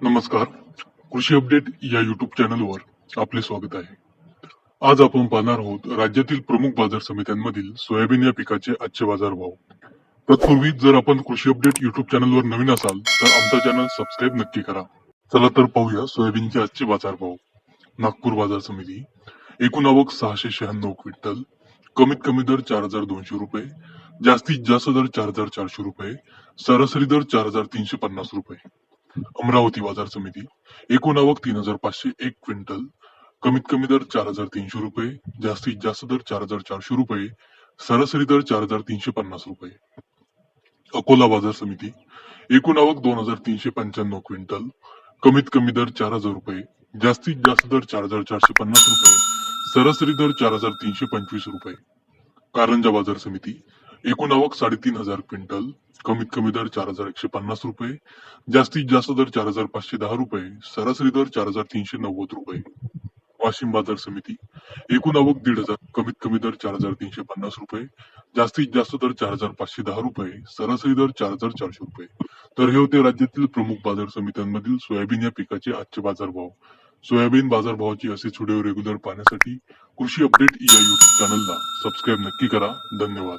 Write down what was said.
नमस्कार. कृषी अपडेट या युट्यूब चॅनलवर आपले स्वागत आहे. आज आपण पाहणार आहोत राज्यातील प्रमुख बाजार समित्यांमधील सोयाबीन या पिकाचे आजचे बाजारभाव. तत्पूर्वी जर आपण कृषी अपडेट युट्यूब चॅनलवर नवीन असाल तर आमचा चॅनल सबस्क्राईब नक्की करा. चला तर पाहूया सोयाबीनचे आजचे बाजारभाव. नागपूर बाजार समिती. एकूण आवक 696 क्विंटल. कमीत कमी दर 4,200 रुपये. जास्तीत जास्त दर 4,400 रुपये. सरासरी दर 4,350 रुपये. अमरावती बाजार समिती. एकूण आवक 3,501 क्विंटल. कमीत कमी दर 4,300 रुपये. जास्तीत जास्त दर 4,400 रुपये. सरासरी दर 4,350 रुपये. अकोला बाजार समिती. एकूण आवक 2,395 क्विंटल. कमीत कमी दर 4,000 रुपये. जास्तीत जास्त दर 4,450 रुपये. सरासरी दर 4,325 रुपये. कारंजा बाजार समिती. एकूण आवक 3,500 क्विंटल. कमीत कमी दर 4,150 रुपये. जास्तीत जास्त दर 4,510 रुपये. सरासरी दर 4,390 रुपये. वाशिम बाजार समिती. एकूण आवक 1,500. कमीत कमी दर 4,350 रुपये. जास्तीत जास्त दर 4,510 रुपये. सरासरी दर 4,400 रुपये. तर हे होते राज्यातील प्रमुख बाजार समित्यांमधील सोयाबीन या पिकाचे आजचे बाजारभाव. सोयाबीन बाजारभावाची असेच व्हिडिओ रेग्युलर पाहण्यासाठी कृषी अपडेट या युट्यूब चॅनलला सबस्क्राईब नक्की करा. धन्यवाद.